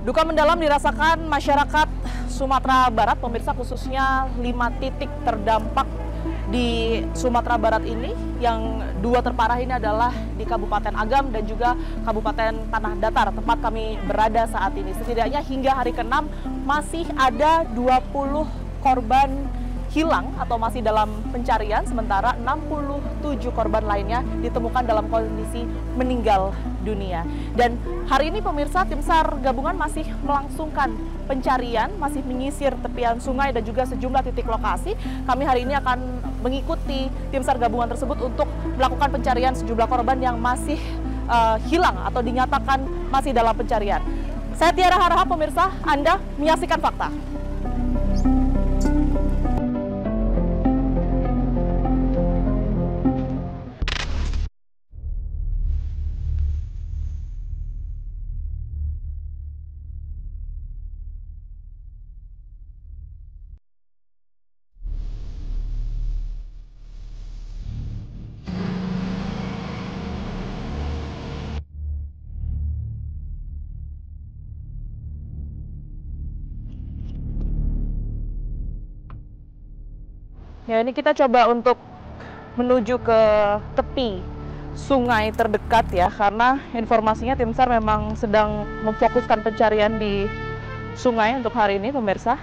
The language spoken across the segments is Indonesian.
Duka mendalam dirasakan masyarakat Sumatera Barat, pemirsa, khususnya 5 titik terdampak di Sumatera Barat ini. Yang 2 terparah ini adalah di Kabupaten Agam dan juga Kabupaten Tanah Datar, tempat kami berada saat ini. Setidaknya hingga hari ke-6 masih ada 20 korban hilang atau masih dalam pencarian, sementara 67 korban lainnya ditemukan dalam kondisi meninggal dunia. Dan hari ini pemirsa, tim SAR gabungan masih melangsungkan pencarian, masih menyisir tepian sungai dan juga sejumlah titik lokasi. Kami hari ini akan mengikuti tim SAR gabungan tersebut untuk melakukan pencarian sejumlah korban yang masih hilang atau dinyatakan masih dalam pencarian. Saya Tiara Harahap, pemirsa, Anda menyaksikan Fakta. Ya, ini kita coba untuk menuju ke tepi sungai terdekat ya, karena informasinya tim SAR memang sedang memfokuskan pencarian di sungai untuk hari ini, pemirsa.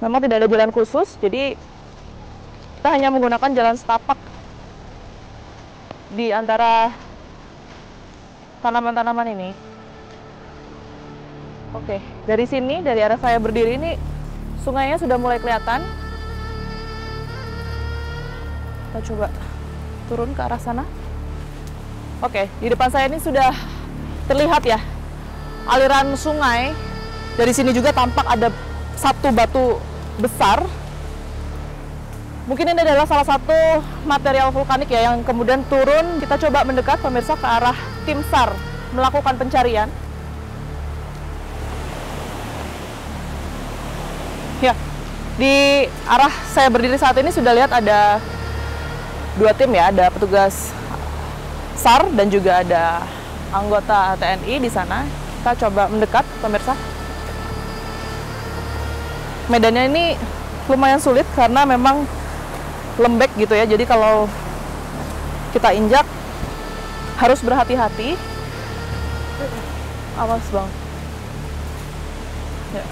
Memang tidak ada jalan khusus, jadi kita hanya menggunakan jalan setapak di antara tanaman-tanaman ini. Oke, dari sini, dari arah saya berdiri ini, sungainya sudah mulai kelihatan. Kita coba turun ke arah sana. Oke, di depan saya ini sudah terlihat ya aliran sungai. Dari sini juga tampak ada satu batu besar. Mungkin ini adalah salah satu material vulkanik ya yang kemudian turun. Kita coba mendekat, pemirsa, ke arah tim SAR melakukan pencarian. Ya, di arah saya berdiri saat ini sudah lihat ada 2 tim ya, ada petugas SAR dan juga ada anggota TNI di sana. Kita coba mendekat, pemirsa. Medannya ini lumayan sulit karena memang lembek gitu ya. Jadi kalau kita injak harus berhati-hati. Awas bang. Ya.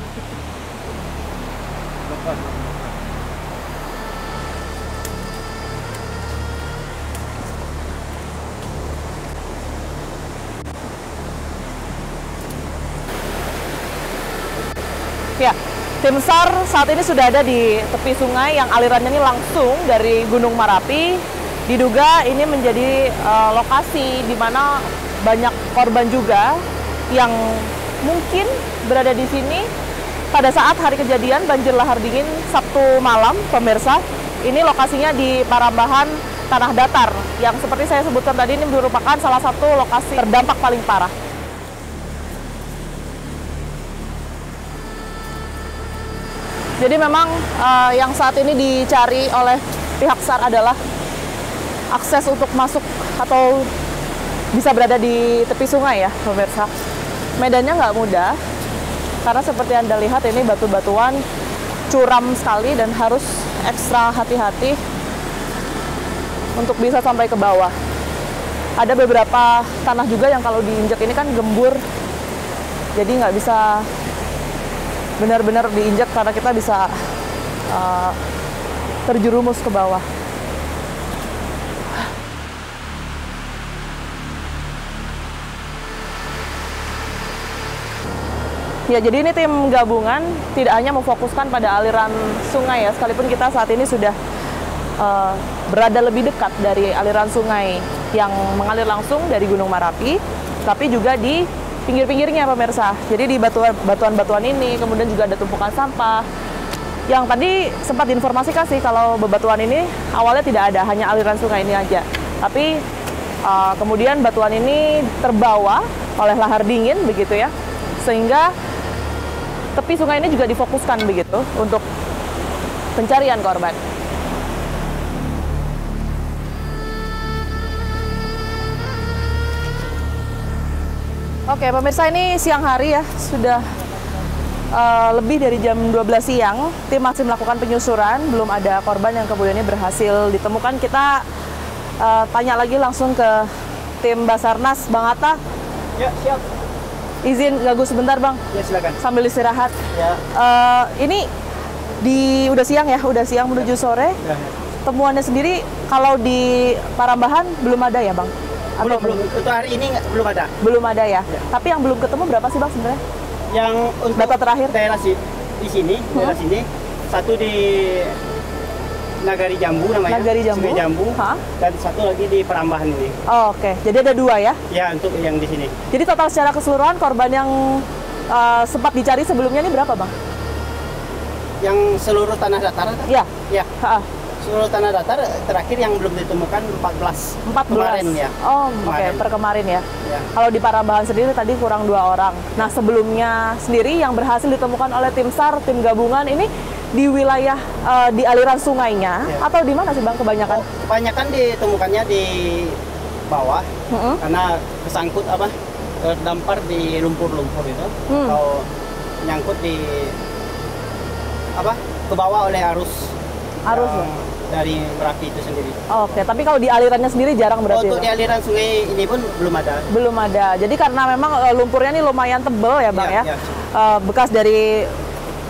Ya, tim SAR saat ini sudah ada di tepi sungai yang alirannya ini langsung dari Gunung Marapi. Diduga ini menjadi lokasi di mana banyak korban juga yang mungkin berada di sini pada saat hari kejadian banjir lahar dingin Sabtu malam, pemirsa. Ini lokasinya di Parambahan, Tanah Datar, yang seperti saya sebutkan tadi ini merupakan salah satu lokasi terdampak paling parah. Jadi memang yang saat ini dicari oleh pihak SAR adalah akses untuk masuk atau bisa berada di tepi sungai ya, pemirsa. Medannya nggak mudah, karena seperti Anda lihat ini batu-batuan curam sekali dan harus ekstra hati-hati untuk bisa sampai ke bawah. Ada beberapa tanah juga yang kalau diinjak ini kan gembur, jadi nggak bisa benar-benar diinjak karena kita bisa terjerumus ke bawah. Ya, jadi ini tim gabungan tidak hanya memfokuskan pada aliran sungai ya, sekalipun kita saat ini sudah berada lebih dekat dari aliran sungai yang mengalir langsung dari Gunung Marapi, tapi juga di pinggir-pinggirnya, pemirsa. Jadi di batuan-batuan ini kemudian juga ada tumpukan sampah. Yang tadi sempat diinformasikan sih kalau bebatuan ini awalnya tidak ada, hanya aliran sungai ini aja. Tapi kemudian batuan ini terbawa oleh lahar dingin begitu ya, sehingga tepi sungai ini juga difokuskan begitu untuk pencarian korban. Oke, pemirsa, ini siang hari ya, sudah lebih dari jam 12 siang. Tim masih melakukan penyusuran, belum ada korban yang kemudian ini berhasil ditemukan. Kita tanya lagi langsung ke tim Basarnas, Bang Atta. Ya, siap. Izin ganggu sebentar, Bang. Ya, silakan. Sambil istirahat. Ya. Ini udah siang ya, udah siang menuju sore. Ya. Temuannya sendiri kalau di Parambahan belum ada ya, Bang? Belum. Untuk hari ini belum ada. Belum ada ya? Ya. Tapi yang belum ketemu berapa sih, Bang, sebenarnya? Yang untuk data terakhir daerah di sini, daerah sini, satu di Nagari Jambu namanya. Nagari Jambu. Sungai Jambu. Ha? Dan satu lagi di Parambahan ini. Oh, oke. Jadi ada 2 ya? Ya, untuk yang di sini. Jadi total secara keseluruhan korban yang sempat dicari sebelumnya ini berapa, Bang? Yang seluruh tanah datar? Ya. Ya. Ha. Seluruh tanah datar terakhir yang belum ditemukan 14. 14. Kemarin ya. Oh, oke. Per kemarin ya. Ya. Kalau di Parambahan sendiri tadi kurang 2 orang. Nah, sebelumnya sendiri yang berhasil ditemukan oleh tim SAR, tim gabungan ini di wilayah di aliran sungainya ya. Atau di mana sih, Bang, kebanyakan? Kebanyakan ditemukannya di bawah karena kesangkut terdampar di lumpur-lumpur itu atau nyangkut di ke bawah oleh arus Ya? dari Merapi itu sendiri. Oke, tapi kalau di alirannya sendiri jarang berarti. Untuk di aliran sungai ini pun belum ada. Belum ada. Jadi karena memang lumpurnya ini lumayan tebal ya, Bang ya. Bekas dari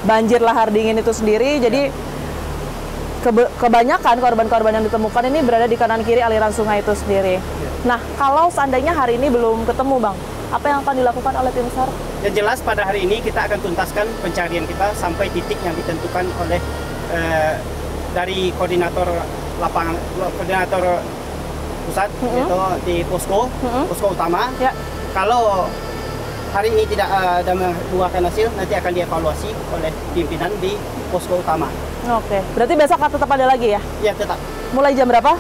banjir lahar dingin itu sendiri. Jadi kebanyakan korban-korban yang ditemukan ini berada di kanan kiri aliran sungai itu sendiri. Nah, kalau seandainya hari ini belum ketemu, Bang, apa yang akan dilakukan oleh tim SAR? Yang jelas pada hari ini kita akan tuntaskan pencarian kita sampai titik yang ditentukan oleh dari koordinator lapangan, koordinator pusat, yaitu di posko utama. Ya. Kalau hari ini tidak ada membuahkan hasil, nanti akan dievaluasi oleh pimpinan di posko utama. Oke, berarti besok tetap ada lagi ya? Ya, tetap. Mulai jam berapa,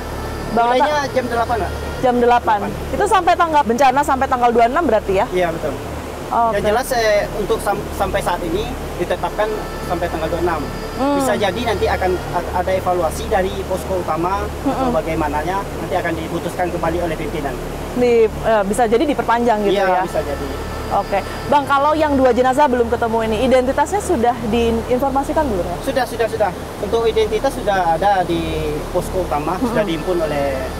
Bang? Mulainya jam 8, Pak. Jam 8. Itu sampai tanggal bencana sampai tanggal 26 berarti ya? Iya, betul. Yang jelas untuk sampai saat ini ditetapkan sampai tanggal 26. Bisa jadi nanti akan ada evaluasi dari posko utama atau bagaimananya, nanti akan diputuskan kembali oleh pimpinan. Bisa jadi diperpanjang gitu ya? Iya, bisa jadi. Oke. Bang, kalau yang 2 jenazah belum ketemu ini, identitasnya sudah diinformasikan belum ya? Sudah. Untuk identitas sudah ada di posko utama, sudah dihimpun oleh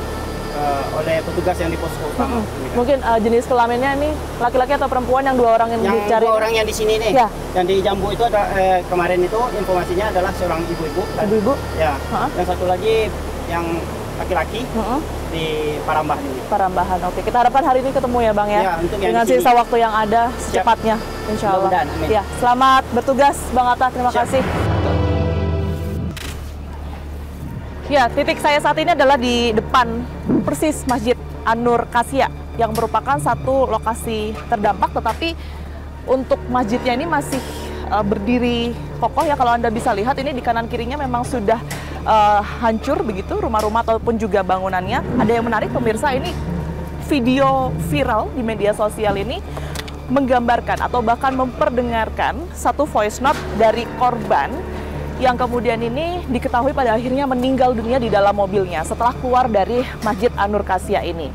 petugas yang di posko utama. Mungkin jenis kelaminnya ini laki-laki atau perempuan yang 2 orang yang dicari? 2 orang yang di sini nih. Ya. Yang di Jambu itu ada kemarin itu informasinya adalah seorang ibu-ibu. Ibu-ibu? Ya. Yang satu lagi yang laki-laki di Parambahan ini. Parambahan. Oke, kita harapkan hari ini ketemu ya, Bang ya. Ya, untuk yang dengan sisa waktu yang ada secepatnya, insya Allah. Ya, selamat bertugas, Bang Atta. Terima kasih. Ya, titik saya saat ini adalah di depan persis Masjid An-Nur Kasya yang merupakan satu lokasi terdampak, tetapi untuk masjidnya ini masih berdiri kokoh ya. Kalau Anda bisa lihat ini di kanan kirinya memang sudah hancur begitu rumah-rumah ataupun juga bangunannya. Ada yang menarik, pemirsa, ini video viral di media sosial ini menggambarkan atau bahkan memperdengarkan satu voice note dari korban yang kemudian ini diketahui pada akhirnya meninggal dunia di dalam mobilnya setelah keluar dari Masjid An-Nur Kasya ini.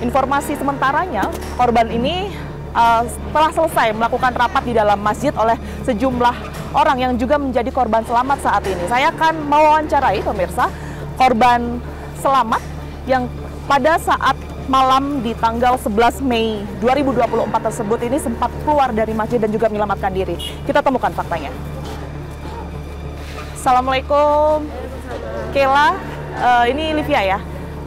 Informasi sementaranya, korban ini telah selesai melakukan rapat di dalam masjid oleh sejumlah orang yang juga menjadi korban selamat saat ini. Saya akan mewawancarai, pemirsa, korban selamat yang pada saat malam di tanggal 11 Mei 2024 tersebut ini sempat keluar dari masjid dan juga menyelamatkan diri. Kita temukan faktanya. Assalamualaikum, Kela, ini Livia ya,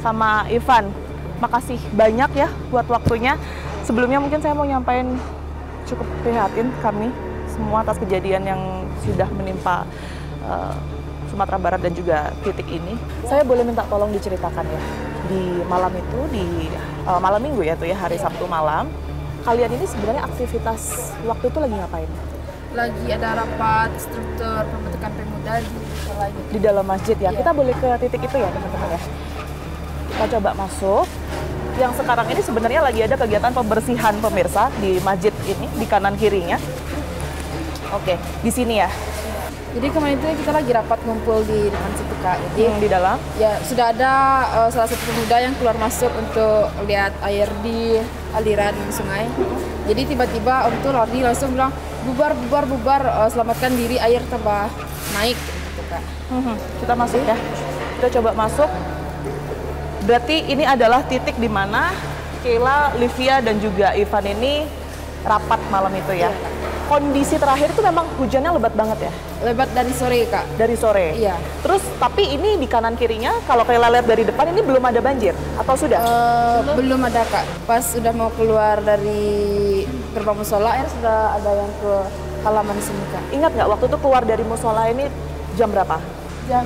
sama Ivan. Makasih banyak ya buat waktunya. Sebelumnya mungkin saya mau nyampain cukup prihatin kami semua atas kejadian yang sudah menimpa Sumatera Barat dan juga titik ini. Saya boleh minta tolong diceritakan ya, di malam itu, di malam minggu ya tuh ya, hari Sabtu malam, kalian ini sebenarnya aktivitas waktu itu lagi ngapain? Lagi ada rapat struktur pembentukan pemuda di dalam masjid ya. Kita boleh ke titik itu ya, teman-teman ya. Kita coba masuk. Yang sekarang ini sebenarnya lagi ada kegiatan pembersihan, pemirsa, di masjid ini di kanan kirinya. Oke, di sini ya. Jadi kemarin itu kita lagi rapat ngumpul di depan situ, Kak. Jadi di dalam ya sudah ada salah satu pemuda yang keluar masuk untuk lihat air di aliran sungai. Jadi tiba-tiba om tuh lari langsung bilang bubar, selamatkan diri, air tambah naik gitu Kak. Kita masuk ya. Kita coba masuk. Berarti ini adalah titik di mana Keila, Livia dan juga Ivan ini rapat malam itu ya. Kondisi terakhir itu memang hujannya lebat banget ya? Lebat dari sore Kak. Dari sore? Iya. Terus tapi ini di kanan kirinya, kalau Keila lihat dari depan ini belum ada banjir? Atau sudah? Belum ada Kak. Pas udah mau keluar dari gerbang musola, air sudah ada yang ke halaman sini Kak. Ingat nggak waktu itu keluar dari musola ini jam berapa? Jam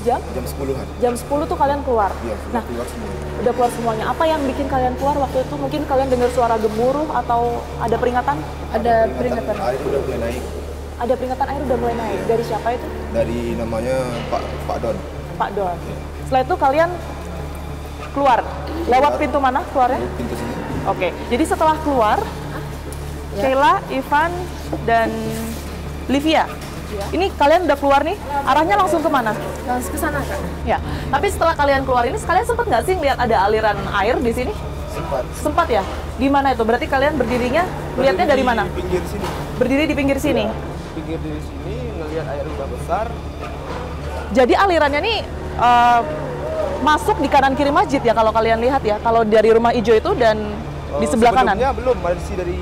10-an. Jam 10 tuh kalian keluar? Iya, nah, keluar semua. udah keluar semuanya. Apa yang bikin kalian keluar waktu itu? Mungkin kalian dengar suara gemuruh atau ada peringatan? Ada peringatan. Air udah mulai naik. Ada peringatan air udah mulai naik. Dari siapa itu? Dari namanya Pak Don. Pak Don. Setelah itu kalian keluar. Lewat pintu mana keluarnya? Pintu sini. Oke. Jadi setelah keluar, Keila, Ivan, dan Livia. Ini kalian udah keluar nih, arahnya langsung kemana? Langsung ke sana Kak. Ya, tapi setelah kalian keluar ini, kalian sempat nggak sih lihat ada aliran air di sini? Sempat. Sempat ya? Di mana itu? Berarti kalian berdirinya, lihatnya dari mana? Di pinggir sini. Berdiri di pinggir sini? Pinggir di sini, ngelihat air udah besar. Jadi alirannya nih masuk di kanan kiri masjid ya kalau kalian lihat ya? Kalau dari rumah hijau itu dan di sebelah kanan? Sebelumnya belum, masih dari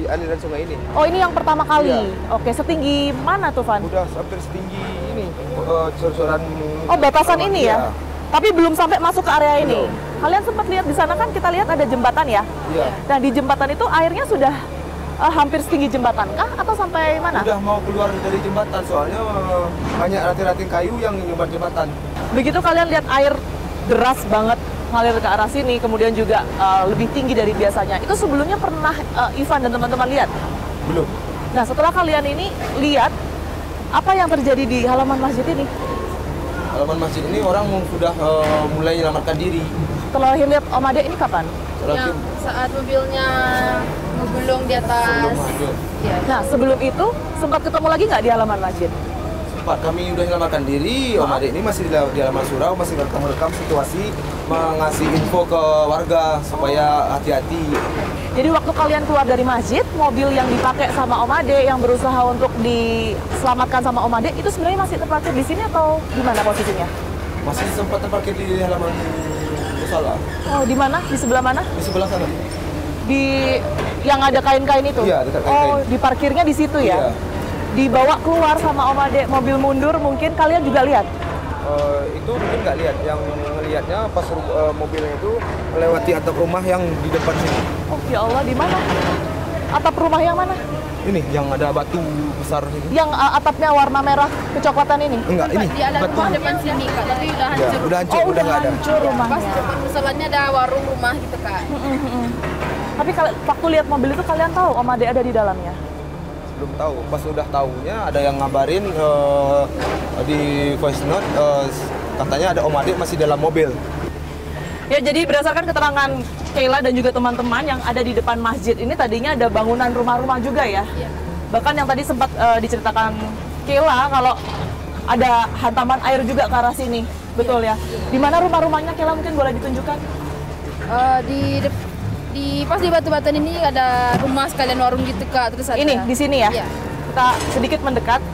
aliran sungai ini. Oh, ini yang pertama kali? Iya. Oke, setinggi mana tuh, Van? Udah hampir setinggi ini, cor-coran. Oh, batasan ini ya? Iya. Tapi belum sampai masuk ke area ini. Belum. Kalian sempat lihat di sana kan kita lihat ada jembatan ya? Iya. Nah, di jembatan itu airnya sudah hampir setinggi jembatan kah atau sampai mana? Udah mau keluar dari jembatan, soalnya banyak ranting-ranting kayu yang nyumbat jembatan. Begitu kalian lihat air deras banget ngalir ke arah sini, kemudian juga lebih tinggi dari biasanya. Itu sebelumnya pernah Ivan dan teman-teman lihat? Belum. Nah, setelah kalian ini lihat, apa yang terjadi di halaman masjid ini? Halaman masjid ini orang sudah mulai menyelamatkan diri. Terakhir lihat Om Ade ini kapan? Yang saat mobilnya ngegulung di atas. Sebelum masjid. Iya. Nah, sebelum itu sempat ketemu lagi nggak di halaman masjid? Pak, kami udah menyelamatkan diri. Om Ade ini masih di halaman surau, masih merekam situasi, mengasih info ke warga supaya hati-hati. Jadi waktu kalian keluar dari masjid, mobil yang dipakai sama Om Ade yang berusaha untuk diselamatkan sama Om Ade itu sebenarnya masih terparkir di sini atau di mana posisinya? Masih sempat terparkir di halaman musola. Oh, di mana? Di sebelah mana? Di sebelah sana. Di yang ada kain-kain itu? Iya, dekat kain-kain. Oh, di parkirnya di situ ya? Iya. Dibawa keluar sama Om Ade, mobil mundur mungkin kalian juga lihat? Itu mungkin nggak lihat. Yang ngelihatnya pas mobilnya itu melewati atap rumah yang di depan sini. Oh ya Allah, di mana? Atap rumah yang mana? Ini yang ada batu besar ini. Yang atapnya warna merah kecoklatan ini? Enggak, ini Di ada rumah depan sini Kak, tapi udah Ya, hancur. udah hancur, Oh, udah udah nggak ada. hancur Pas rumahnya. depan musolanya ada warung rumah gitu Kak. Tapi waktu lihat mobil itu kalian tahu Om Ade ada di dalamnya? Belum tahu. Pas udah tahunya ada yang ngabarin di voice note katanya ada Om Ade masih dalam mobil. Ya, jadi berdasarkan keterangan Keila dan juga teman-teman yang ada di depan masjid ini tadinya ada bangunan rumah-rumah juga ya. Iya. Bahkan yang tadi sempat diceritakan Keila kalau ada hantaman air juga ke arah sini. Betul ya? Di mana rumah-rumahnya Keila mungkin boleh ditunjukkan? Pas di batu-batuan ini ada rumah sekalian warung gitu Kak, terus ada. Ini di sini ya? Iya. Kita sedikit mendekat.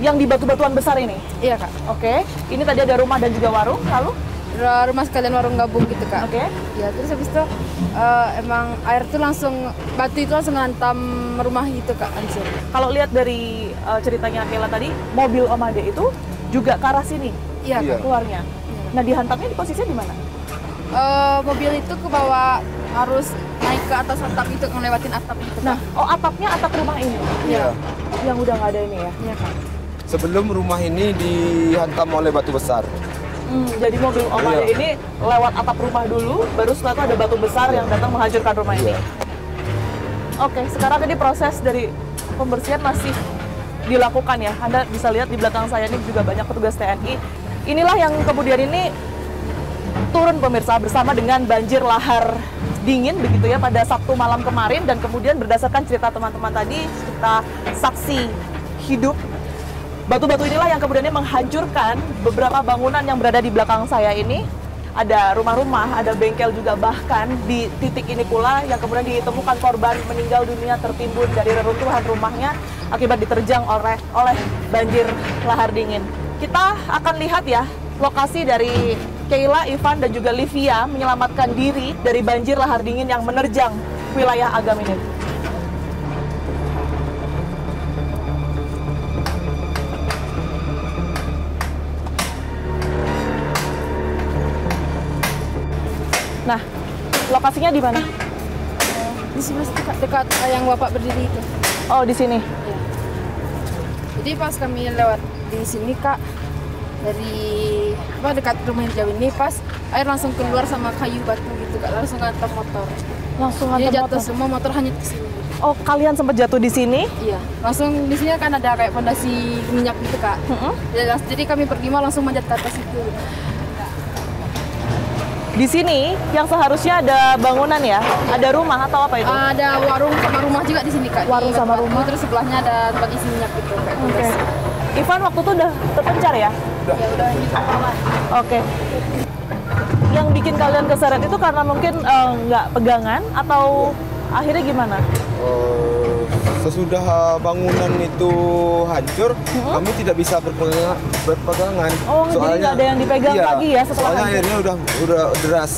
Yang di batu-batuan besar ini. Iya Kak. Oke. Ini tadi ada rumah dan juga warung. Lalu? Rumah sekalian warung gabung gitu Kak. Oke. Ya terus habis itu emang air tuh langsung, batu itu langsung ngantam rumah gitu Kak, hancur. Kalau lihat dari ceritanya Keila tadi, mobil Om Ade itu juga ke arah sini Iya Kak. Iya. keluarnya. Nah, dihantamnya di posisinya di mana? Mobil itu ke bawah, harus naik ke atas atap itu, ngelewatin atap itu Kak. Nah, oh atapnya atap rumah ini. Iya. Yang udah nggak ada ini ya. Iya Kak. Sebelum rumah ini dihantam oleh batu besar. Jadi mobil Om Ade Iya. ini lewat atap rumah dulu, baru setelah itu ada batu besar yang datang menghancurkan rumah ini. Iya. Oke, sekarang tadi proses dari pembersihan masih dilakukan ya. Anda bisa lihat di belakang saya ini juga banyak petugas TNI. Inilah yang kemudian ini turun pemirsa bersama dengan banjir lahar dingin begitu ya pada Sabtu malam kemarin, dan kemudian berdasarkan cerita teman-teman tadi, kita saksi hidup. Batu-batu inilah yang kemudian menghancurkan beberapa bangunan yang berada di belakang saya ini. ada rumah-rumah, ada bengkel juga, bahkan di titik ini pula yang kemudian ditemukan korban meninggal dunia tertimbun dari reruntuhan rumahnya akibat diterjang oleh banjir lahar dingin. Kita akan lihat ya lokasi dari Keila, Ivan, dan juga Livia menyelamatkan diri dari banjir lahar dingin yang menerjang wilayah Agam ini. Nah, lokasinya di mana? Di sini dekat yang Bapak berdiri itu. Oh, di sini. Ya. Jadi pas kami lewat di sini Kak, dari dekat rumah hijau ini, pas air langsung keluar sama kayu batu gitu Kak, langsung ngantar motor. Langsung Jadi ngantar jatuh motor. semua, motor hanyut ke sini. Oh, kalian sempat jatuh di sini? Iya, langsung di sini kan ada kayak fondasi minyak gitu Kak. Jadi kami berlima langsung manjat ke atas itu. Di sini yang seharusnya ada bangunan ya, ada rumah atau apa itu? Ada warung sama rumah juga di sini Kak. Warung Di sama batu, rumah. Terus sebelahnya ada tempat isi minyak gitu kayak Oke. fondasi. Ivan waktu itu udah terpencar ya? Ya udah gitu. Oke. Yang bikin kalian keseret itu karena mungkin nggak pegangan atau akhirnya gimana? Sesudah bangunan itu hancur, kami tidak bisa berpegangan. Oh, jadi nggak ada yang dipegang iya, lagi ya setelah soalnya hancur? airnya udah deras,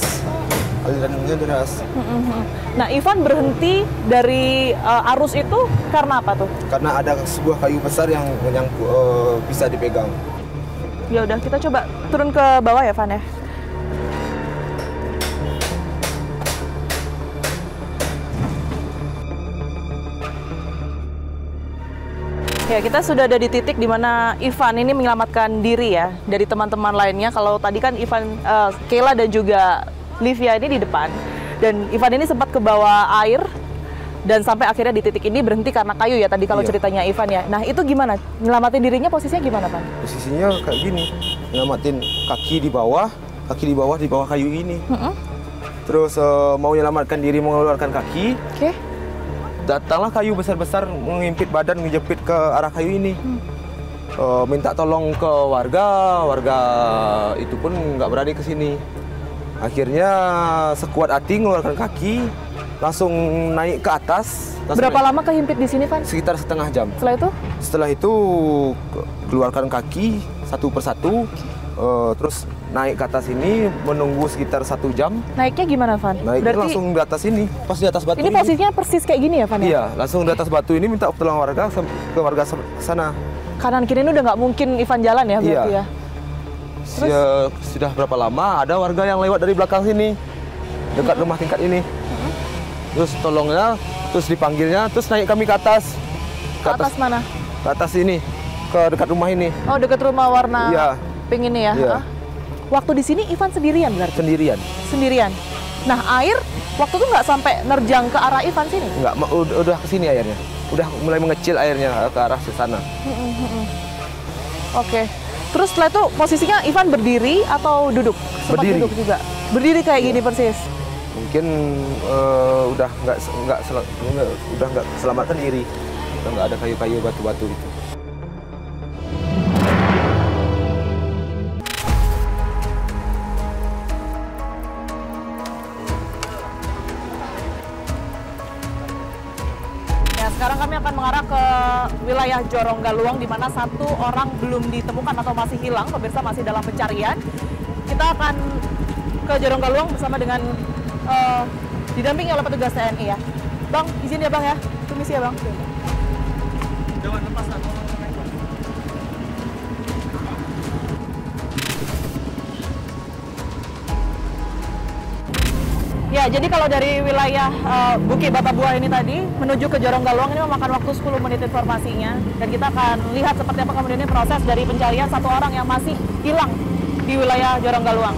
alirannya deras. Nah, Ivan berhenti dari arus itu karena apa tuh? Karena ada sebuah kayu besar yang bisa dipegang. Ya udah, kita coba turun ke bawah ya, Van ya. Ya, kita sudah ada di titik di mana Ivan ini menyelamatkan diri ya dari teman-teman lainnya. Kalau tadi kan Ivan, Keila dan juga Livia ini di depan. Dan Ivan ini sempat ke bawah air dan sampai akhirnya di titik ini berhenti karena kayu ya tadi kalau Iya. ceritanya Ivan ya. Nah, itu gimana? Nyelamatin dirinya posisinya gimana, Van? Posisinya kayak gini, nyelamatin kaki di bawah kayu ini. Terus mau menyelamatkan diri, mengeluarkan kaki. Oke. Datanglah kayu besar-besar mengimpit badan, ngejepit ke arah kayu ini. Minta tolong ke warga itu pun nggak berani ke sini. Akhirnya sekuat hati mengeluarkan kaki, langsung naik ke atas. Berapa lama kehimpit di sini, Van? Sekitar setengah jam. Setelah itu? Keluarkan kaki satu persatu, terus naik ke atas ini, menunggu sekitar 1 jam. Naiknya gimana, Van? Naiknya langsung di atas ini, pas di atas batu ini posisinya persis kayak gini ya, Van? Iya, langsung di atas batu ini minta tolong warga ke warga sana. Kanan kiri ini udah nggak mungkin Ivan jalan ya berarti Iya. ya? Terus? Sudah berapa lama ada warga yang lewat dari belakang sini, dekat rumah tingkat ini. Terus tolongnya, terus dipanggilnya, terus naik kami ke atas. Ke atas mana? Ke atas ini, ke dekat rumah ini. Oh, dekat rumah warna Iya. pink ini ya? Iya. Ah. Waktu di sini Ivan sendirian berarti? Sendirian. Sendirian. Nah, air waktu itu nggak sampai nerjang ke arah Ivan sini? Enggak, udah ke sini airnya. Udah mulai mengecil airnya ke arah sana. Oke. Terus setelah itu posisinya Ivan berdiri atau duduk? Sempat Berdiri. duduk juga? Berdiri kayak gini persis? Mungkin udah nggak selamatkan diri. Udah nggak ada kayu-kayu, batu-batu gitu. Ya, sekarang kami akan mengarah ke wilayah Jorong Galuang di mana satu orang belum ditemukan atau masih hilang, pemirsa masih dalam pencarian. Kita akan ke Jorong Galuang bersama dengan didampingi oleh petugas TNI ya. Bang, izin ya Bang ya, permisi ya Bang. Jangan lepas lah. Ya, jadi kalau dari wilayah Bukit Batabuah ini tadi menuju ke Jorong Galuang ini memakan waktu 10 menit informasinya. Dan kita akan lihat seperti apa kemudian ini proses dari pencarian satu orang yang masih hilang di wilayah Jorong Galuang.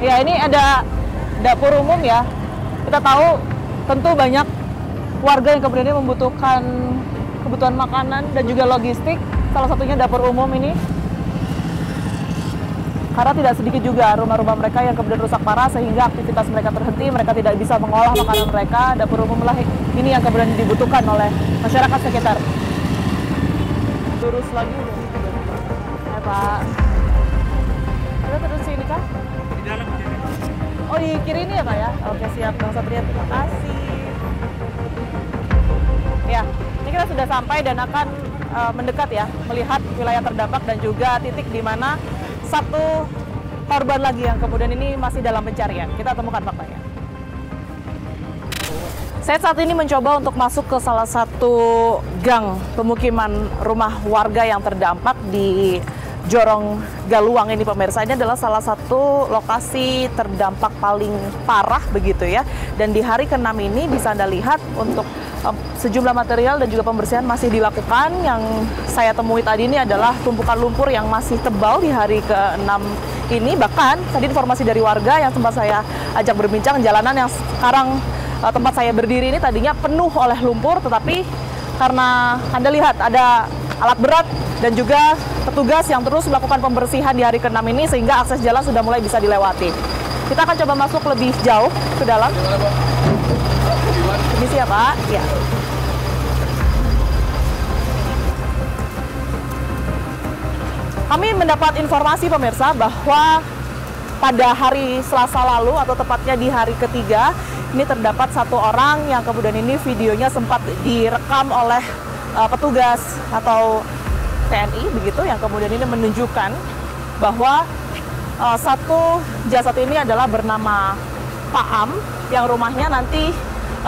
Ya, ini ada dapur umum ya. Kita tahu tentu banyak warga yang kemudian membutuhkan kebutuhan makanan dan juga logistik. Salah satunya dapur umum ini. Karena tidak sedikit juga rumah-rumah mereka yang kemudian rusak parah sehingga aktivitas mereka terhenti, mereka tidak bisa mengolah makanan mereka. Dapur umum lah ini yang kemudian dibutuhkan oleh masyarakat sekitar. Lurus lagi. Ya, Pak. Ada terus sini kah? Di dalam. Oh, di kiri ini ya, Pak ya? Oke, siap. Bang Satria, terima kasih. Ya, ini kita sudah sampai dan akan mendekat ya, melihat wilayah terdampak dan juga titik di mana satu korban lagi yang kemudian ini masih dalam pencarian. Kita temukan faktanya. Saya saat ini mencoba untuk masuk ke salah satu gang pemukiman rumah warga yang terdampak di Jorong Galuang ini, pemirsa. Ini adalah salah satu lokasi terdampak paling parah begitu ya. Dan di hari ke-6 ini bisa Anda lihat untuk sejumlah material dan juga pembersihan masih dilakukan. Yang saya temui tadi ini adalah tumpukan lumpur yang masih tebal di hari ke-6 ini. Bahkan tadi informasi dari warga yang sempat saya ajak berbincang, jalanan yang sekarang tempat saya berdiri ini tadinya penuh oleh lumpur, tetapi karena Anda lihat ada alat berat dan juga petugas yang terus melakukan pembersihan di hari ke-6 ini sehingga akses jalan sudah mulai bisa dilewati. Kita akan coba masuk lebih jauh ke dalam. Ini siapa? Ya. Kami mendapat informasi, pemirsa, bahwa pada hari Selasa lalu atau tepatnya di hari ketiga ini terdapat satu orang yang kemudian ini videonya sempat direkam oleh petugas atau TNI begitu, yang kemudian ini menunjukkan bahwa satu jasad ini adalah bernama Pak Am yang rumahnya nanti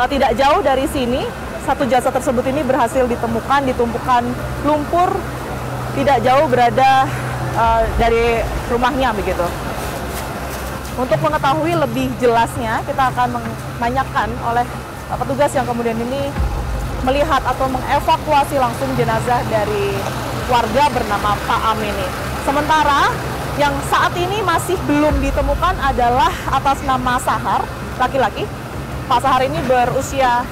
tidak jauh dari sini. Satu jasad tersebut ini berhasil ditemukan di tumpukan lumpur tidak jauh berada dari rumahnya begitu. Untuk mengetahui lebih jelasnya, kita akan menanyakan oleh petugas yang kemudian ini melihat atau mengevakuasi langsung jenazah dari warga bernama Pak Am ini. Sementara yang saat ini masih belum ditemukan adalah atas nama Sahar, laki-laki. Pak Sahar ini berusia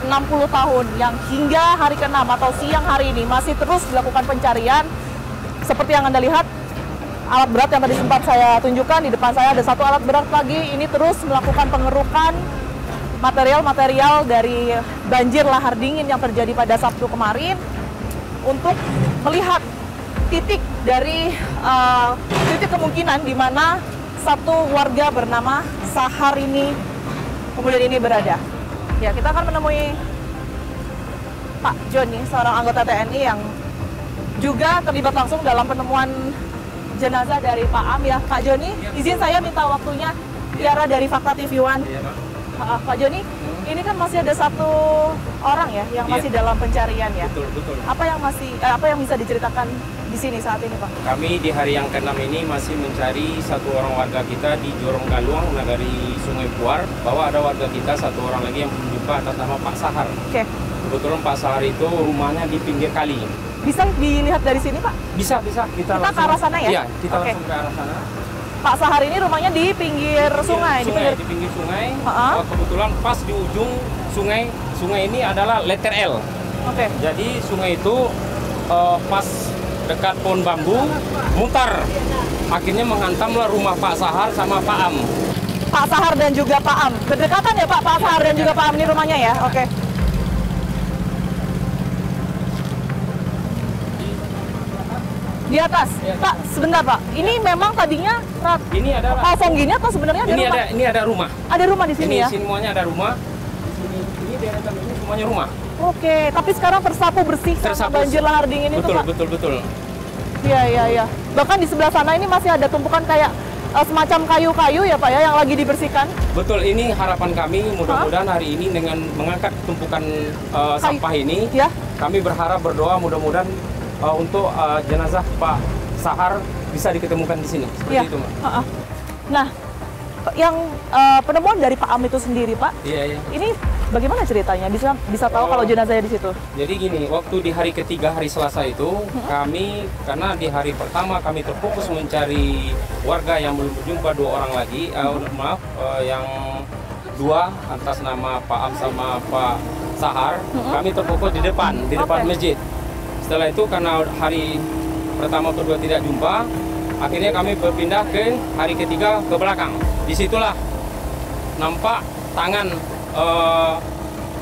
60 tahun yang hingga hari ke-6 atau siang hari ini masih terus dilakukan pencarian. Seperti yang Anda lihat, alat berat yang tadi sempat saya tunjukkan, di depan saya ada satu alat berat lagi, ini terus melakukan pengerukan material-material dari banjir lahar dingin yang terjadi pada Sabtu kemarin untuk melihat titik dari titik kemungkinan di mana satu warga bernama Sahar ini kemudian ini berada. Ya, kita akan menemui Pak Joni, seorang anggota TNI yang juga terlibat langsung dalam penemuan jenazah dari Pak Am ya. Pak Joni, izin saya minta waktunya. Tiara dari Fakta TV One. Pak Joni, ini kan masih ada satu orang ya yang masih dalam pencarian ya. Betul. Apa yang bisa diceritakan di sini saat ini, Pak? Kami di hari yang ke-6 ini masih mencari satu orang warga kita di Jorong Galuang, Nagari Sungai Puar, bahwa ada warga kita satu orang lagi yang belum jumpa atas nama Pak Sahar. Oke. Kebetulan Pak Sahar itu rumahnya di pinggir kali. Bisa dilihat dari sini, Pak? Bisa. Kita ke arah sana ya? Iya, kita langsung ke arah sana. Pak Sahar ini rumahnya di pinggir sungai. Di pinggir sungai. Kebetulan pas di ujung sungai ini adalah letter L. Oke. Jadi sungai itu pas dekat pohon bambu mutar. Akhirnya menghantamlah rumah Pak Sahar sama Pak Am. Pak Sahar dan juga Pak Am. Berdekatan ya, Pak Sahar dan juga Pak Am ini rumahnya ya? Oke. Di atas, ya. Pak, sebentar Pak. Ini memang tadinya ini adalah kosong gini atau sebenarnya ada rumah? Ini ada rumah. Ada rumah di sini ini ya? Ini semuanya ada rumah. Ini deretan ini semuanya rumah. Oke, tapi sekarang tersapu bersih sama banjir lahar dingin itu, Pak? Betul. Iya. Bahkan di sebelah sana ini masih ada tumpukan kayak semacam kayu-kayu ya Pak ya yang lagi dibersihkan. Betul, ini harapan kami mudah-mudahan hari ini dengan mengangkat tumpukan sampah ini, ya. Kami berdoa mudah-mudahan untuk jenazah Pak Sahar bisa diketemukan di sini. Seperti itu, Mbak. Nah, yang penemuan dari Pak Am itu sendiri, Pak. Iya. Ini bagaimana ceritanya? Bisa tahu kalau jenazahnya di situ? Jadi gini, waktu di hari ketiga hari Selasa itu, kami karena di hari pertama kami terfokus mencari warga yang belum berjumpa dua orang lagi, yang dua atas nama Pak Am sama Pak Sahar, kami terfokus di depan masjid. Setelah itu karena hari pertama kedua tidak jumpa, Akhirnya kami berpindah ke hari ketiga ke belakang. Disitulah nampak tangan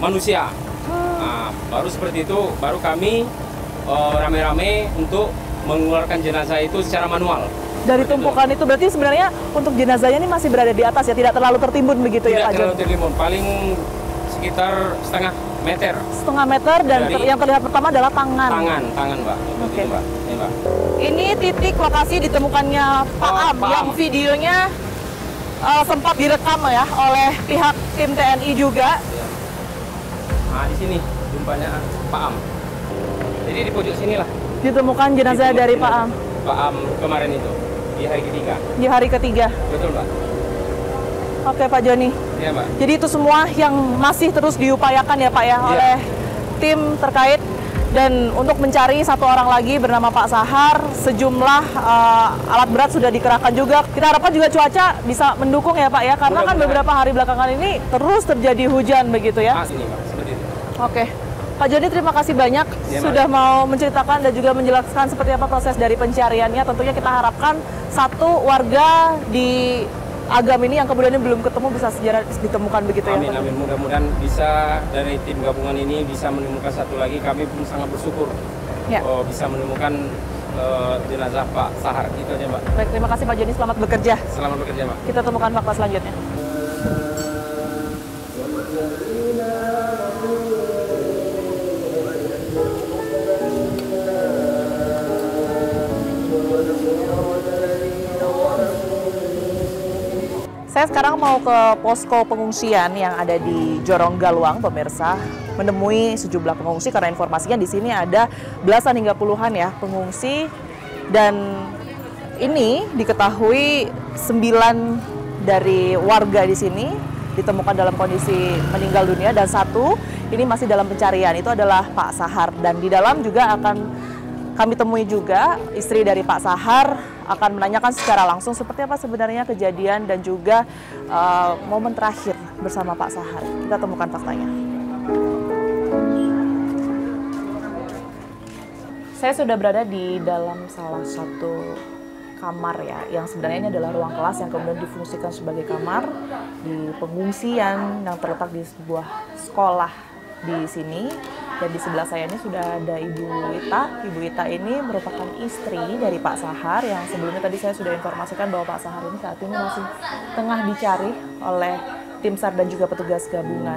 manusia. Nah, baru seperti itu, baru kami rame-rame untuk mengeluarkan jenazah itu secara manual. Dari tumpukan itu berarti sebenarnya untuk jenazahnya ini masih berada di atas ya, tidak terlalu tertimbun begitu ya Pak Jon? Tidak terlalu tertimbun, paling sekitar setengah meter. Setengah meter dan yang terlihat pertama adalah tangan. Tangan Mbak. Oke. Mbak. Ini, Mbak. Ini titik lokasi ditemukannya Pak Am yang videonya sempat direkam ya oleh pihak tim TNI juga. Ya. Nah, di sini jumpanya Pak Am. Jadi di pojok sinilah Ditemukan jenazah dari Pak Am. Pak Am kemarin itu di hari ketiga. Di hari ketiga. Betul, Mbak. Oke Pak Joni. Iya, Mbak. Jadi itu semua yang masih terus diupayakan ya Pak ya oleh tim terkait, dan untuk mencari satu orang lagi bernama Pak Sahar, sejumlah alat berat sudah dikerahkan juga. Kita harapkan juga cuaca bisa mendukung ya Pak ya, karena kan beberapa hari belakangan ini terus terjadi hujan begitu ya. Sini, Mbak. Seperti itu. Oke. Pak Joni, terima kasih banyak sudah mau menceritakan dan juga menjelaskan seperti apa proses dari pencariannya. Tentunya kita harapkan satu warga di Agam ini yang kemudian belum ketemu bisa segera ditemukan begitu ya. Amin, amin. Mudah-mudahan bisa dari tim gabungan ini bisa menemukan satu lagi. Kami pun sangat bersyukur bisa menemukan jenazah Pak Sahar. Itu aja, Mbak. Baik, terima kasih Pak Joni. Selamat bekerja. Selamat bekerja, Mbak. Kita temukan fakta selanjutnya. Saya sekarang mau ke posko pengungsian yang ada di Jorong Galuang, pemirsa, menemui sejumlah pengungsi karena informasinya di sini ada belasan hingga puluhan ya pengungsi, dan ini diketahui 9 dari warga di sini ditemukan dalam kondisi meninggal dunia dan 1 ini masih dalam pencarian. Itu adalah Pak Sahar, dan di dalam juga akan kami temui juga istri dari Pak Sahar, akan menanyakan secara langsung seperti apa sebenarnya kejadian dan juga momen terakhir bersama Pak Sahar. Kita temukan faktanya. Saya sudah berada di dalam salah satu kamar ya, yang sebenarnya ini adalah ruang kelas yang kemudian difungsikan sebagai kamar di pengungsian yang terletak di sebuah sekolah di sini. Dan di sebelah saya ini sudah ada Ibu Wita. Ibu Wita ini merupakan istri dari Pak Sahar yang sebelumnya tadi saya sudah informasikan bahwa Pak Sahar ini saat ini masih tengah dicari oleh tim SAR dan juga petugas gabungan,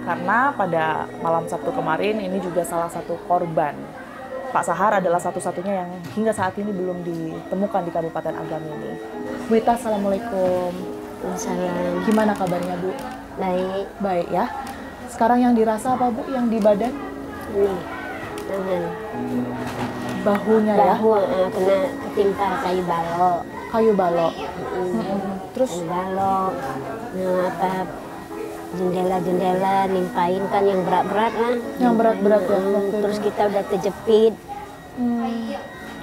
karena pada malam Sabtu kemarin ini juga salah satu korban. Pak Sahar adalah satu-satunya yang hingga saat ini belum ditemukan di Kabupaten Agam ini. Bu Wita, Assalamualaikum. Assalamualaikum. Gimana kabarnya Bu? Baik. Baik ya. Sekarang yang dirasa apa Bu? Yang di badan? Ini tangan. Bahunya ya? Bahu kena ketimpa kayu balok. Kayu balok. Terus? Kayu balok. Nah, jendela-jendela nimpain kan yang berat-berat lah. Yang berat-berat ya? Terus kita udah kejepit.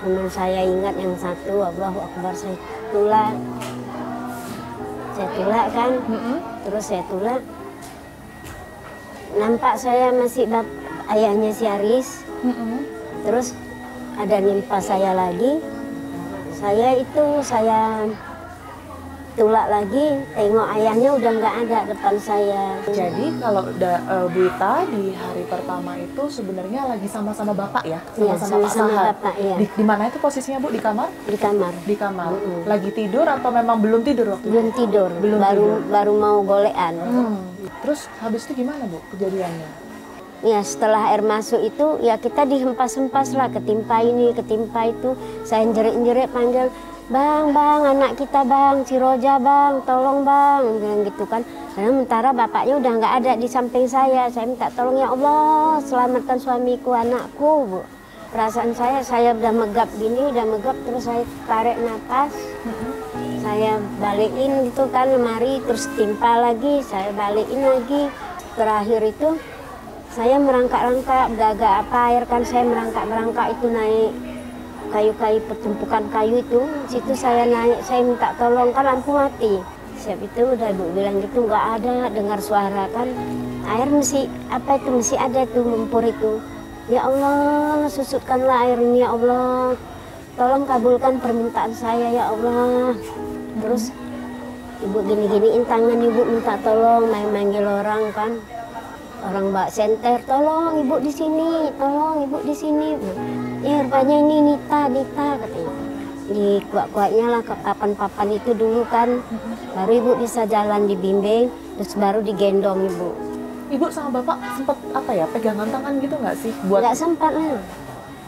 Cuman saya ingat yang satu, Allahu Akbar, saya tulak. Saya tulak kan. Terus saya tulak. Nampak saya masih ayahnya si Aris. Terus ada nimpa saya lagi. Saya tulak lagi, tengok ayahnya udah nggak ada depan saya. Jadi kalau Bu Wita di hari pertama itu sebenarnya lagi sama-sama Bapak ya? Iya, sama-sama Bapak, iya. Di mana itu posisinya Bu? Di kamar? Di kamar. Di kamar. Lagi tidur atau memang belum tidur waktu belum itu? tidur. Baru mau golean. Terus habis itu gimana Bu kejadiannya? Ya setelah air masuk itu ya kita dihempas-hempas lah, ketimpa ini, ketimpa itu. Saya jerit-jerit panggil, "Bang, anak kita Bang, Ciroja Bang, tolong Bang," bilang gitu kan. Sementara bapaknya udah nggak ada di samping saya. Saya minta tolong, ya Allah, selamatkan suamiku, anakku, Bu. Perasaan saya udah megap gini, terus saya tarik nafas. Saya balikin gitu kan lemari, terus timpa lagi, saya balikin lagi. Terakhir itu saya merangkak-rangkak, agak apa air kan, saya merangkak-merangkak itu naik kayu-kayu, pertumpukan kayu itu. Situ saya naik, saya minta tolong, kan lampu mati. Siap itu udah Bu bilang gitu, nggak ada, dengar suara kan. Air mesti ada tuh lumpur itu. Ya Allah, susutkanlah air ini ya Allah. tolong kabulkan permintaan saya ya Allah. Terus ibu gini-giniin tangan, ibu minta tolong, manggil orang kan. Orang bawa senter, tolong ibu di sini, tolong ibu di sini. Ya rupanya ini Nita katanya. Di kuat-kuatnya lah ke papan-papan itu dulu kan. Baru ibu bisa jalan dibimbing, terus baru digendong ibu. Ibu sama bapak sempat apa ya, pegangan tangan gitu nggak sih? Buat Nggak sempat lah.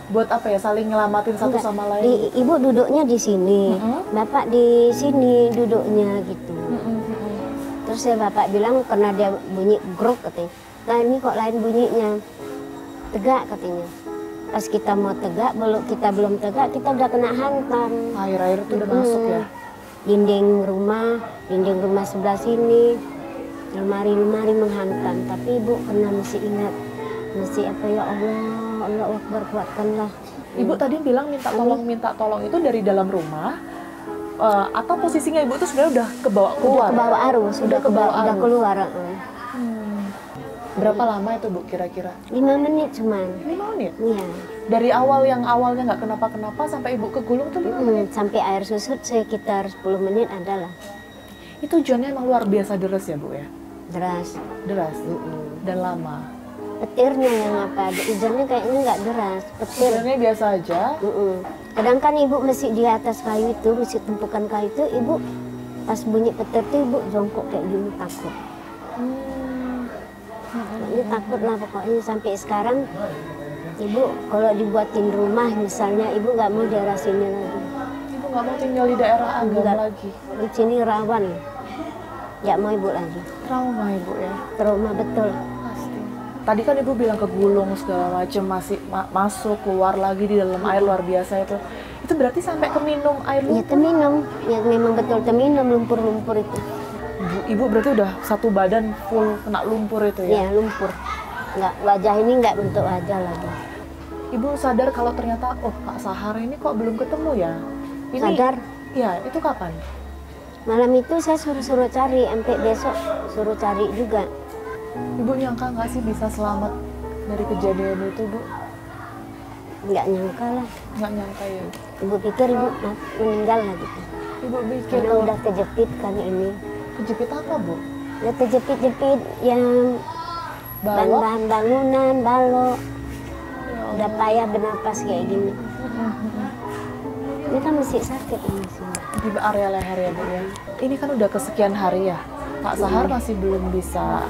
buat apa ya, saling ngelamatin satu Nggak. sama lain? Ibu duduknya di sini, bapak di sini duduknya gitu. Terus ya bapak bilang karena dia bunyi gruk katanya. Nah ini kok lain bunyinya, tegak katanya. Pas kita mau tegak, kita belum tegak, kita udah kena hantam. Air-air itu udah masuk ya? Dinding rumah sebelah sini, lemari menghantam. Tapi ibu pernah masih ingat, masih apa ya Allah Akbar, kuatkanlah. Ibu tadi bilang minta tolong itu dari dalam rumah, atau posisinya ibu itu sebenarnya udah kebawa keluar? Udah kebawa arus, Udah kebawa udah arus. keluar. Berapa lama itu Bu kira-kira? 5 menit cuman. 5 menit? Iya. Dari yang awalnya nggak kenapa-kenapa sampai ibu kegulung tuh 5 menit? Sampai air susut sekitar 10 menit adalah. Itu hujannya emang luar biasa deras ya Bu ya? Deras. Deras? Dan lama? Petirnya yang apa, hujannya kayaknya nggak deras, petir. Hujannya biasa aja? Kadang kan ibu masih di atas kayu itu, masih tumpukan kayu itu, ibu pas bunyi petir tuh ibu jongkok kayak gini takut. Ini takut lah pokoknya sampai sekarang. Ibu kalau dibuatin rumah misalnya, ibu nggak mau daerah sini lagi. Ibu nggak mau tinggal di daerah Agam Nggak. lagi? Di sini rawan, nggak mau ibu lagi. Trauma ibu ya? Trauma betul. Pasti. Tadi kan ibu bilang kegulung segala macam, masih masuk keluar lagi di dalam air luar biasa itu. Itu berarti sampai ke minum air Ya lumpur? teminum, ya memang betul teminum lumpur-lumpur itu. Ibu berarti udah satu badan full kena lumpur itu ya? Ya lumpur. Nggak, wajah ini nggak bentuk wajah lagi. Ibu sadar kalau ternyata, oh Pak Sahar ini kok belum ketemu ya? Ini, Sadar. Iya, itu kapan? Malam itu saya suruh cari, sampai besok suruh cari juga. Ibu nyangka nggak sih bisa selamat dari kejadian itu Bu? Nggak nyangka lah. Nggak nyangka ya? Ibu pikir ibu meninggal lah gitu. Ibu mikir Karena kalau udah kejepit kan ini. kejepit apa Bu? Udah kejepit-jepit yang Balok? bahan-bahan bangunan, balok. Udah payah bernapas kayak gini. Ini kan masih sakit ini sih. Di area leher ya Bu ya? Ini kan udah kesekian hari ya? Pak Sahar masih belum bisa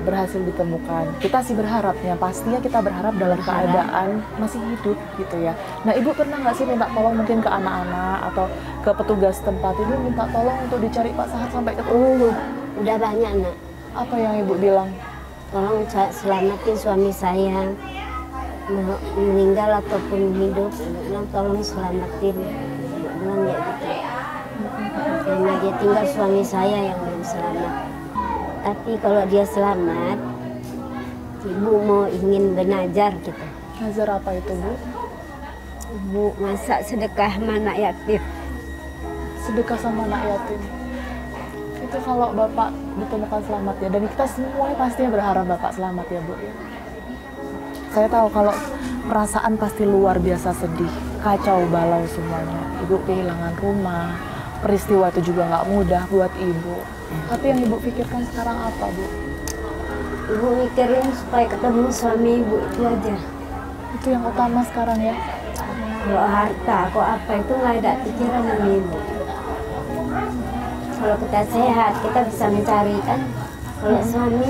berhasil ditemukan. Kita sih berharapnya, pastinya kita berharap dalam keadaan masih hidup gitu ya. Nah Ibu pernah nggak sih minta tolong mungkin ke anak-anak atau ke petugas tempat ini minta tolong untuk dicari Pak Sahar sampai ketemu? Udah banyak nak. Apa yang Ibu bilang? Tolong selamatin suami saya. Mau meninggal ataupun hidup, ibu bilang tolong selamatin. Ibu bilang kayak gitu. Karena dia tinggal suami saya yang belum selamat. Tapi kalau dia selamat, ibu mau ingin benajar gitu. Nazar apa itu Bu? Ibu masak sedekah anak yatim. Sedekah sama anak yatim. Itu kalau Bapak ditemukan selamat ya, dan kita semua pastinya berharap Bapak selamat ya Bu ya. Saya tahu kalau perasaan pasti luar biasa sedih, kacau balau semuanya. Ibu kehilangan rumah, peristiwa itu juga nggak mudah buat Ibu. Tapi yang Ibu pikirkan sekarang apa Bu? Ibu mikirin supaya ketemu suami ibu itu aja. Itu yang utama sekarang ya. Kalau harta, kok apa itu nggak ada pikiran sama ibu. Kalau kita sehat, kita bisa mencari kan. Kalau suami,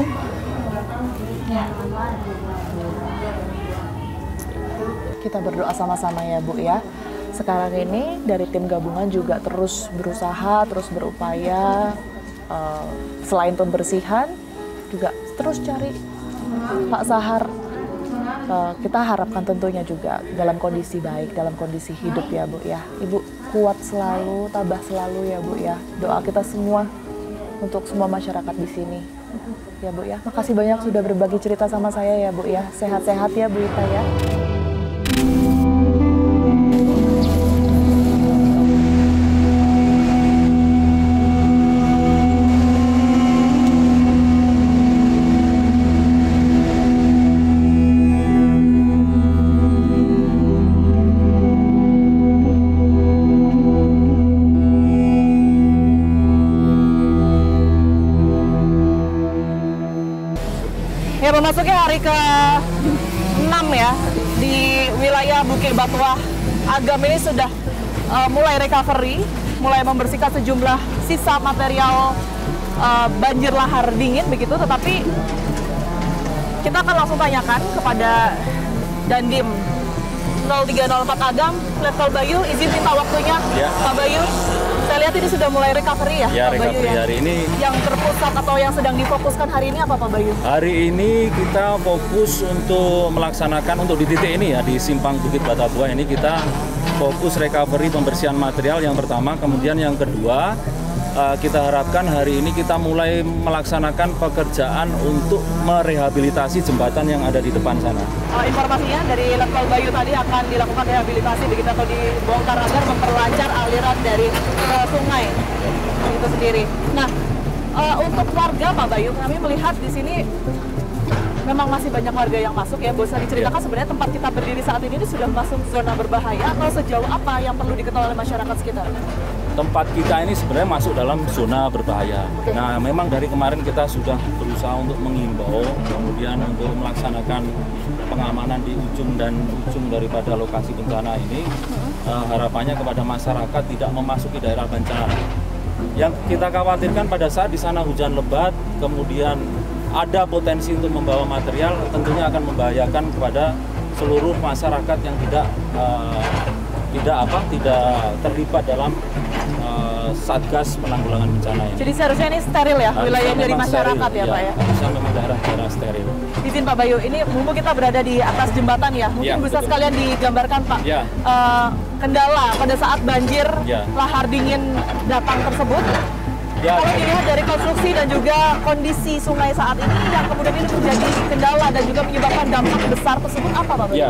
Kita berdoa sama-sama ya Bu ya. Sekarang ini dari tim gabungan juga terus berusaha, terus berupaya. Selain pembersihan, juga terus cari Pak Sahar. Kita harapkan tentunya juga dalam kondisi baik, dalam kondisi hidup ya Bu ya. Ibu kuat selalu, tabah selalu ya Bu ya. Doa kita semua untuk semua masyarakat di sini ya Bu ya. Makasih banyak sudah berbagi cerita sama saya ya Bu ya. Sehat-sehat ya Bu Ita ya. hari ke-6 ya di wilayah Bukit Batuah Agam ini sudah mulai recovery, mulai membersihkan sejumlah sisa material banjir lahar dingin begitu, tetapi kita akan langsung tanyakan kepada Dandim 0304 Agam, Letkol Bayu, izin minta waktunya Ya. Pak Bayu. Saya lihat ini sudah mulai recovery ya, Ya, Pak Bayu recovery ya. hari ini. Yang terpusat atau yang sedang difokuskan hari ini apa Pak Bayu? Hari ini kita fokus untuk melaksanakan untuk di titik ini ya, di Simpang Bukit Batabuah ini kita fokus recovery pembersihan material yang pertama, kemudian yang kedua kita harapkan hari ini kita mulai melaksanakan pekerjaan untuk merehabilitasi jembatan yang ada di depan sana. Informasinya dari Letkol Bayu tadi akan dilakukan rehabilitasi begitu atau dibongkar agar memperlancar aliran dari sungai itu sendiri. Nah, untuk warga Pak Bayu, kami melihat di sini memang masih banyak warga yang masuk ya. Bisa diceritakan sebenarnya tempat kita berdiri saat ini sudah masuk zona berbahaya atau sejauh apa yang perlu diketahui oleh masyarakat sekitar? Tempat kita ini sebenarnya masuk dalam zona berbahaya. Nah, memang dari kemarin kita sudah berusaha untuk mengimbau, kemudian untuk melaksanakan pengamanan di ujung dan ujung daripada lokasi bencana ini. Harapannya kepada masyarakat tidak memasuki daerah bencana. Yang kita khawatirkan pada saat di sana hujan lebat, kemudian ada potensi untuk membawa material, tentunya akan membahayakan kepada seluruh masyarakat yang tidak terlibat dalam Satgas Penanggulangan Bencana ini. Jadi seharusnya ini steril ya, wilayah dari masyarakat ya Pak ya? Harusnya memang daerah-daerah steril. Izin Pak Bayu, ini mumpung kita berada di atas jembatan ya, mungkin Ya, bisa betul. sekalian digambarkan Pak, Ya. kendala pada saat banjir Ya. lahar dingin datang tersebut. Ya. Kalau dilihat dari konstruksi dan juga kondisi sungai saat ini, yang kemudian ini menjadi kendala dan juga menyebabkan dampak besar tersebut apa Pak Bayu? Ya,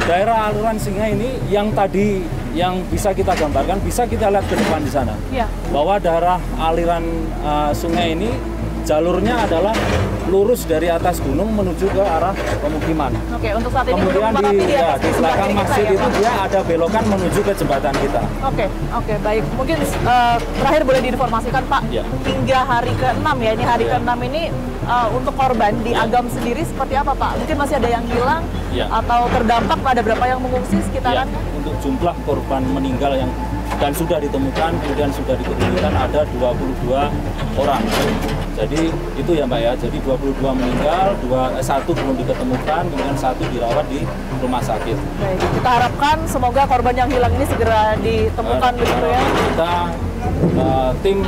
daerah aliran sungai ini yang tadi yang bisa kita gambarkan, bisa kita lihat ke depan di sana. Ya. Bahwa daerah aliran sungai ini jalurnya adalah lurus dari atas gunung menuju ke arah pemukiman. Oke, untuk saat ini Kemudian belum di atas belakang sebelah kiri kita masjid ya, itu Pak? dia ada belokan menuju ke jembatan kita. Oke, baik. Mungkin terakhir boleh diinformasikan Pak, Ya. hingga hari ke-6 ya, ini hari Ya. ke-6 ini untuk korban di Ya. Agam sendiri seperti apa Pak? Mungkin masih ada yang hilang Ya. atau terdampak, ada berapa yang mengungsi Ya, sekitarannya? untuk jumlah korban meninggal yang dan sudah ditemukan, kemudian sudah diketemukan ada 22 orang. Jadi itu ya Mbak ya, jadi 22 meninggal, satu belum diketemukan, kemudian satu dirawat di rumah sakit. Baik, kita harapkan semoga korban yang hilang ini segera ditemukan begitu ya. Kita tim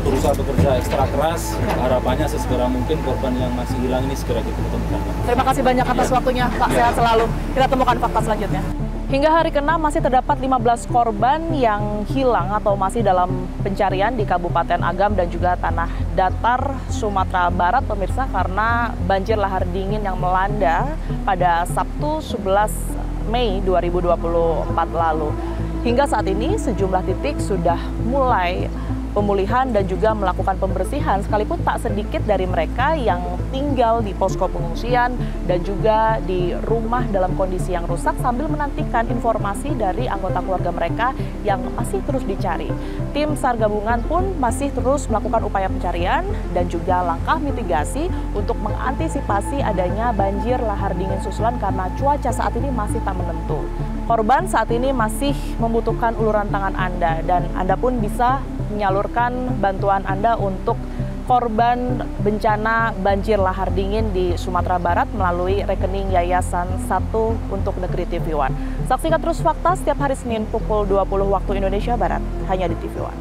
berusaha bekerja ekstra keras, harapannya sesegera mungkin korban yang masih hilang ini segera kita temukan. Terima kasih banyak atas waktunya Pak, sehat selalu. Kita temukan fakta selanjutnya. Hingga hari ke-6 masih terdapat 15 korban yang hilang atau masih dalam pencarian di Kabupaten Agam dan juga Tanah Datar, Sumatera Barat, pemirsa, karena banjir lahar dingin yang melanda pada Sabtu 11 Mei 2024 lalu. Hingga saat ini sejumlah titik sudah mulai pemulihan dan juga melakukan pembersihan, sekalipun tak sedikit dari mereka yang tinggal di posko pengungsian dan juga di rumah dalam kondisi yang rusak sambil menantikan informasi dari anggota keluarga mereka yang masih terus dicari. Tim SAR gabungan pun masih terus melakukan upaya pencarian dan juga langkah mitigasi untuk mengantisipasi adanya banjir lahar dingin susulan karena cuaca saat ini masih tak menentu. Korban saat ini masih membutuhkan uluran tangan Anda dan Anda pun bisa menyalurkan bantuan Anda untuk korban bencana banjir lahar dingin di Sumatera Barat melalui rekening Yayasan 1 untuk Negeri TV One. Saksikan terus fakta setiap hari Senin pukul 20 waktu Indonesia Barat, hanya di TV One.